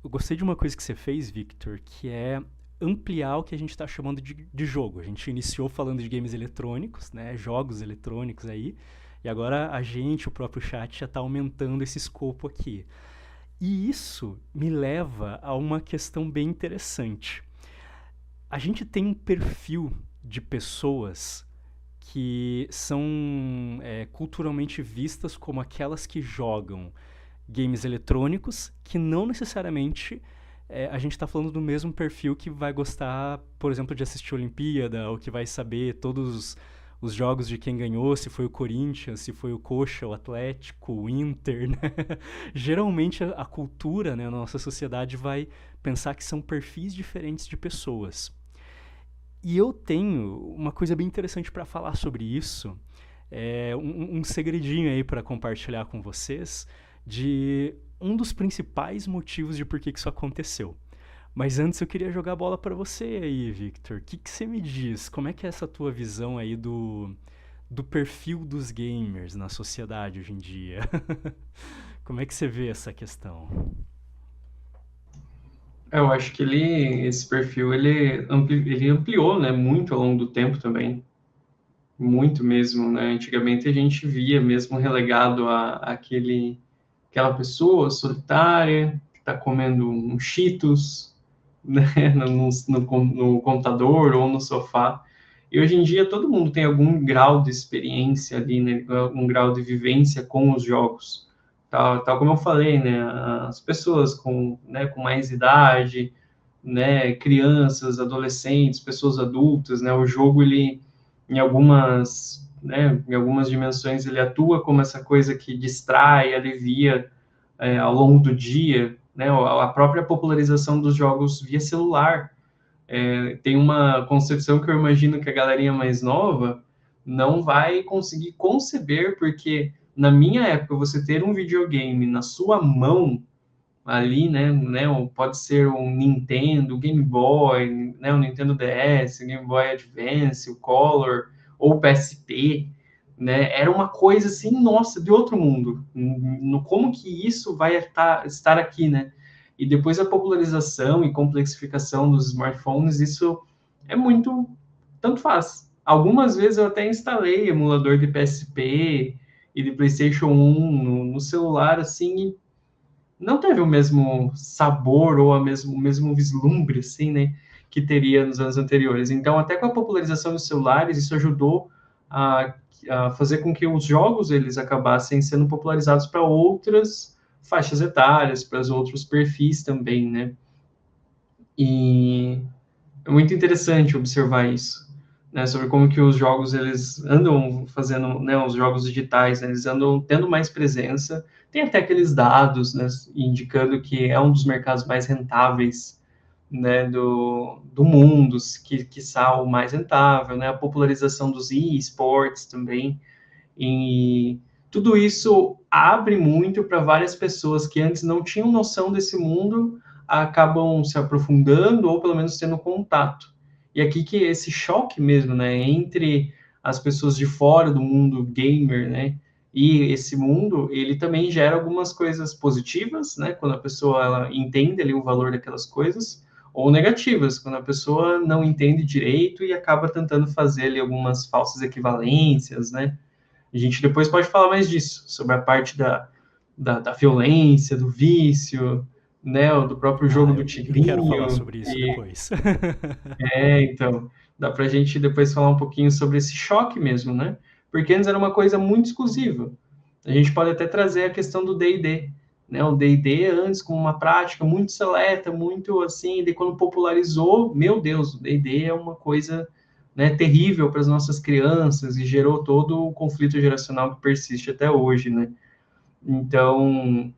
eu gostei de uma coisa que você fez, Victor, que é ampliar o que a gente está chamando de jogo. A gente iniciou falando de games eletrônicos, né, jogos eletrônicos aí, e agora a gente, o próprio chat, já está aumentando esse escopo aqui. E isso me leva a uma questão bem interessante. A gente tem um perfil de pessoas que são culturalmente vistas como aquelas que jogam games eletrônicos, que não necessariamente a gente está falando do mesmo perfil que vai gostar, por exemplo, de assistir a Olimpíada, ou que vai saber todos os jogos de quem ganhou, se foi o Corinthians, se foi o Coxa, o Atlético, o Inter, né? Geralmente a cultura, né, a nossa sociedade vai pensar que são perfis diferentes de pessoas. E eu tenho uma coisa bem interessante para falar sobre isso, um segredinho aí para compartilhar com vocês de um dos principais motivos de por que isso aconteceu. Mas antes eu queria jogar a bola para você aí, Victor. O que você me diz? Como é que é essa tua visão aí do perfil dos gamers na sociedade hoje em dia? Como é que você vê essa questão? Eu acho que esse perfil, ele ampliou, né, muito ao longo do tempo também, muito mesmo, né? Antigamente a gente via mesmo relegado aquela pessoa solitária que está comendo um Cheetos, né, no computador ou no sofá. E hoje em dia todo mundo tem algum grau de experiência ali, né, algum grau de vivência com os jogos. Tal como eu falei, né, as pessoas com mais idade, né, crianças, adolescentes, pessoas adultas, né, o jogo ele em algumas dimensões ele atua como essa coisa que distrai, alivia ao longo do dia, né, a própria popularização dos jogos via celular. Tem uma concepção que eu imagino que a galerinha mais nova não vai conseguir conceber, porque na minha época você ter um videogame na sua mão ali, pode ser um Nintendo, Game Boy, né, o Nintendo DS, Game Boy Advance, o Color ou o PSP, né, era uma coisa assim, nossa, de outro mundo. No como que isso vai estar aqui, né? E depois a popularização e complexificação dos smartphones, isso é muito, tanto faz. Algumas vezes eu até instalei emulador de PSP e de PlayStation 1 no celular, assim, não teve o mesmo sabor ou o mesmo vislumbre, assim, né, que teria nos anos anteriores. Então, até com a popularização dos celulares, isso ajudou a, a fazer com que os jogos eles acabassem sendo popularizados para outras faixas etárias, para os outros perfis também, né? E é muito interessante observar isso, né, sobre como que os jogos eles andam fazendo, né, os jogos digitais, né, eles andam tendo mais presença. Tem até aqueles dados, né, indicando que é um dos mercados mais rentáveis, né, do mundo, que o mais rentável, né, a popularização dos e-sports também, e tudo isso abre muito para várias pessoas que antes não tinham noção desse mundo, acabam se aprofundando ou pelo menos tendo contato. E aqui que esse choque mesmo, né, entre as pessoas de fora do mundo gamer, né, e esse mundo, ele também gera algumas coisas positivas, né, quando a pessoa ela entende ali o valor daquelas coisas, ou negativas, quando a pessoa não entende direito e acaba tentando fazer ali algumas falsas equivalências, né, a gente depois pode falar mais disso, sobre a parte da violência, do vício, né, do próprio jogo Ah, do eu quero falar tigrinho. sobre isso depois. Então, dá para a gente depois falar um pouquinho sobre esse choque mesmo, né? Porque antes era uma coisa muito exclusiva. A gente pode até trazer a questão do D&D, né? O D&D antes como uma prática muito seleta, muito assim, e quando popularizou, meu Deus, o D&D é uma coisa, né, terrível para as nossas crianças e gerou todo o conflito geracional que persiste até hoje, né? Então,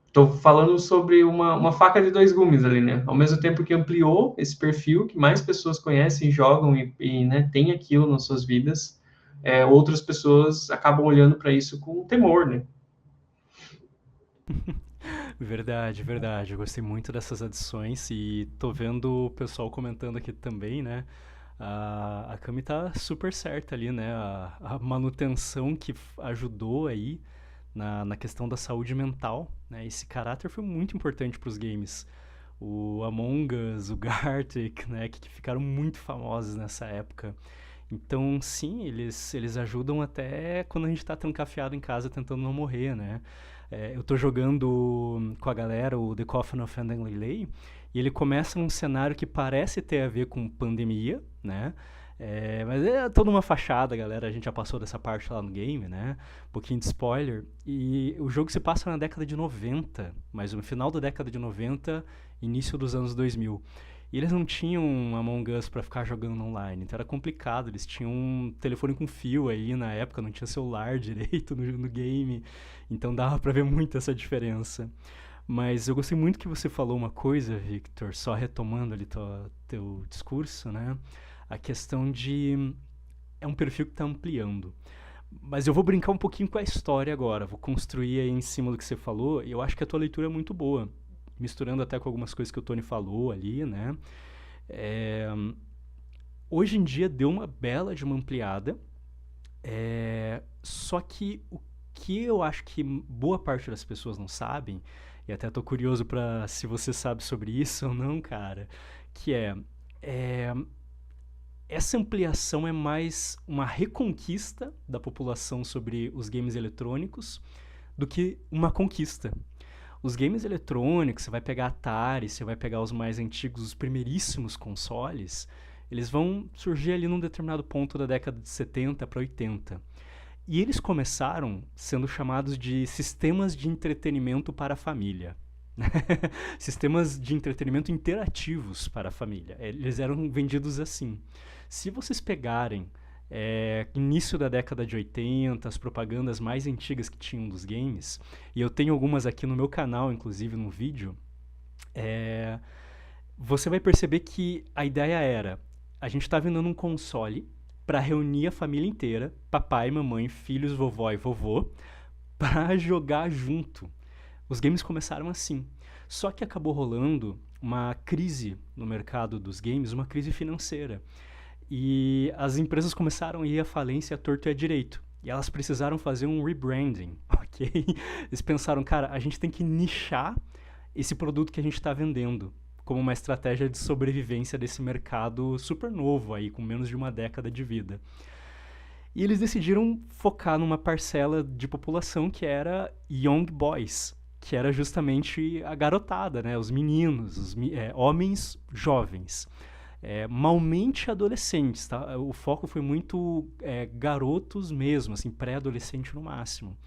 estou falando sobre uma faca de dois gumes ali, né? Ao mesmo tempo que ampliou esse perfil, que mais pessoas conhecem, jogam né, tem aquilo nas suas vidas, outras pessoas acabam olhando para isso com temor, né? Verdade, verdade. Eu gostei muito dessas adições e tô vendo o pessoal comentando aqui também, né? A Cami tá super certa ali, né? A manutenção que ajudou aí na questão da saúde mental, né? Esse caráter foi muito importante para os games. O Among Us, o Gartic, né? Que ficaram muito famosos nessa época. Então, sim, eles ajudam até quando a gente tá trancafiado em casa tentando não morrer, né? Eu tô jogando com a galera o The Coffin of Lay e ele começa num cenário que parece ter a ver com pandemia, né? Mas é toda uma fachada, galera. A gente já passou dessa parte lá no game, né? Um pouquinho de spoiler. E o jogo se passa na década de 90, mas no final da década de 90, início dos anos 2000. E eles não tinham um Among Us pra ficar jogando online, então era complicado. Eles tinham um telefone com fio aí na época, não tinha celular direito no game, então dava pra ver muito essa diferença. Mas eu gostei muito que você falou uma coisa, Victor, só retomando ali teu discurso, né? A questão de. É um perfil que está ampliando. Mas eu vou brincar um pouquinho com a história agora, vou construir aí em cima do que você falou, e eu acho que a tua leitura é muito boa, misturando até com algumas coisas que o Tony falou ali, né? É, hoje em dia deu uma bela de uma ampliada, só que o que eu acho que boa parte das pessoas não sabem, e até tô curioso para se você sabe sobre isso ou não, cara, que é essa ampliação é mais uma reconquista da população sobre os games eletrônicos do que uma conquista. Os games eletrônicos, você vai pegar Atari, você vai pegar os mais antigos, os primeiríssimos consoles, eles vão surgir ali num determinado ponto da década de 70 para 80. E eles começaram sendo chamados de sistemas de entretenimento para a família. Sistemas de entretenimento interativos para a família. Eles eram vendidos assim. Se vocês pegarem início da década de 80, as propagandas mais antigas que tinham dos games, e eu tenho algumas aqui no meu canal, inclusive no vídeo, você vai perceber que a ideia era, a gente está vendendo um console para reunir a família inteira, papai, mamãe, filhos, vovó e vovô, para jogar junto. Os games começaram assim. Só que acabou rolando uma crise no mercado dos games, uma crise financeira. E as empresas começaram a ir à falência à torto e à direito. E elas precisaram fazer um rebranding, ok? Eles pensaram, cara, a gente tem que nichar esse produto que a gente está vendendo como uma estratégia de sobrevivência desse mercado super novo aí, com menos de uma década de vida. E eles decidiram focar numa parcela de população que era young boys, que era justamente a garotada, né? Os meninos, homens jovens. Malmente adolescentes, tá? O foco foi muito garotos mesmo, assim, pré-adolescente no máximo.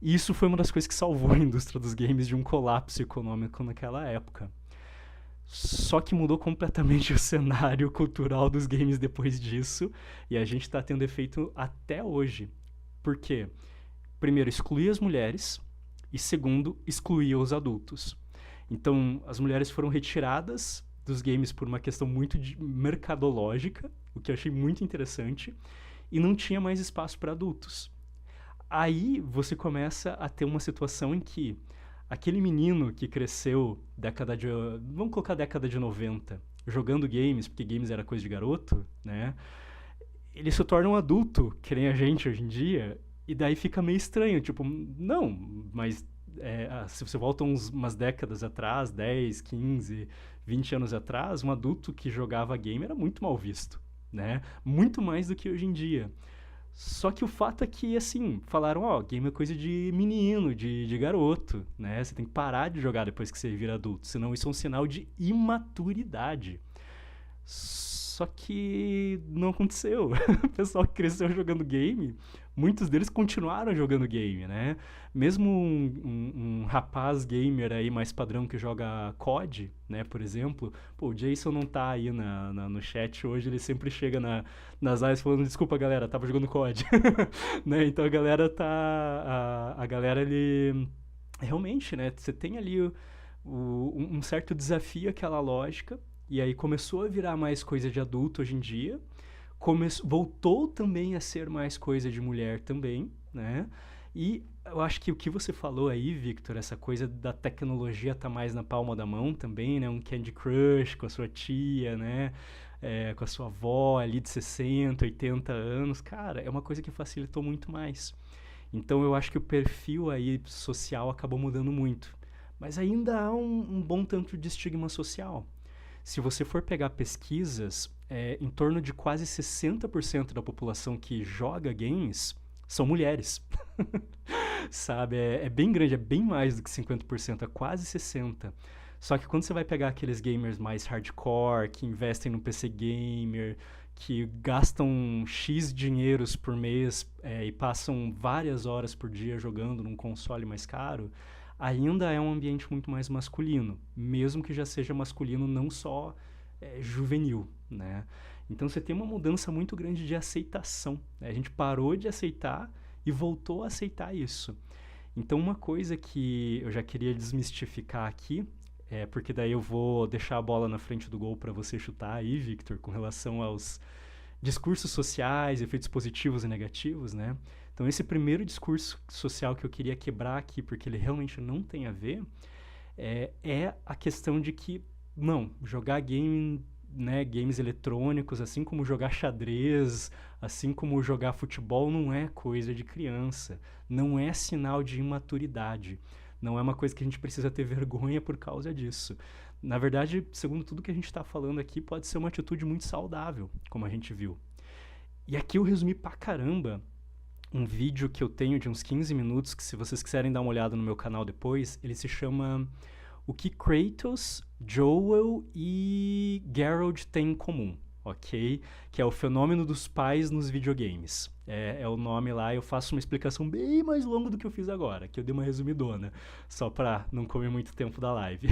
E isso foi uma das coisas que salvou a indústria dos games de um colapso econômico naquela época. Só que mudou completamente o cenário cultural dos games depois disso, e a gente está tendo efeito até hoje. Por quê? Primeiro, excluía as mulheres, e segundo, excluía os adultos. Então, as mulheres foram retiradas dos games por uma questão muito mercadológica, o que eu achei muito interessante, e não tinha mais espaço para adultos. Aí você começa a ter uma situação em que aquele menino que cresceu vamos colocar década de 90, jogando games, porque games era coisa de garoto, né? Ele se torna um adulto, que nem a gente hoje em dia, e daí fica meio estranho, tipo, não, mas se você volta umas décadas atrás, 10, 15, 20 anos atrás, um adulto que jogava game era muito mal visto, né? Muito mais do que hoje em dia. Só que o fato é que, assim, falaram, game é coisa de menino, de garoto, né? Você tem que parar de jogar depois que você vira adulto, senão isso é um sinal de imaturidade. Só que não aconteceu. O pessoal que cresceu jogando game, muitos deles continuaram jogando game, né? Mesmo um rapaz gamer aí mais padrão que joga COD, né, por exemplo. Pô, o Jason não tá aí no chat hoje, ele sempre chega nas áreas falando, desculpa galera, tava jogando COD. Né? Então a galera a galera, ele... Realmente, né, você tem ali um certo desafio àquela lógica. E aí começou a virar mais coisa de adulto hoje em dia. Voltou também a ser mais coisa de mulher também, né? E eu acho que o que você falou aí, Victor, essa coisa da tecnologia tá mais na palma da mão também, né? Um Candy Crush com a sua tia, né? Com a sua avó ali de 60, 80 anos. Cara, é uma coisa que facilitou muito mais. Então eu acho que o perfil aí social acabou mudando muito. Mas ainda há um bom tanto de estigma social. Se você for pegar pesquisas, em torno de quase 60% da população que joga games são mulheres. Sabe? É bem grande, é bem mais do que 50%, é quase 60%. Só que quando você vai pegar aqueles gamers mais hardcore, que investem no PC gamer, que gastam X dinheiros por mês e passam várias horas por dia jogando num console mais caro, ainda é um ambiente muito mais masculino, mesmo que já seja masculino não só juvenil, né? Então você tem uma mudança muito grande de aceitação, né? A gente parou de aceitar e voltou a aceitar isso. Então uma coisa que eu já queria desmistificar aqui, porque daí eu vou deixar a bola na frente do gol para você chutar aí, Victor, com relação aos discursos sociais, efeitos positivos e negativos, né? Então esse primeiro discurso social que eu queria quebrar aqui, porque ele realmente não tem a ver, é a questão de que, não, jogar game, né, games eletrônicos, assim como jogar xadrez, assim como jogar futebol, não é coisa de criança, não é sinal de imaturidade, não é uma coisa que a gente precisa ter vergonha por causa disso. Na verdade, segundo tudo que a gente está falando aqui, pode ser uma atitude muito saudável, como a gente viu. E aqui eu resumi pra caramba um vídeo que eu tenho de uns 15 minutos, que se vocês quiserem dar uma olhada no meu canal depois, ele se chama O que Kratos, Joel e Geralt têm em comum, ok? Que é o fenômeno dos pais nos videogames. É o nome lá, eu faço uma explicação bem mais longa do que eu fiz agora, que eu dei uma resumidona, só pra não comer muito tempo da live.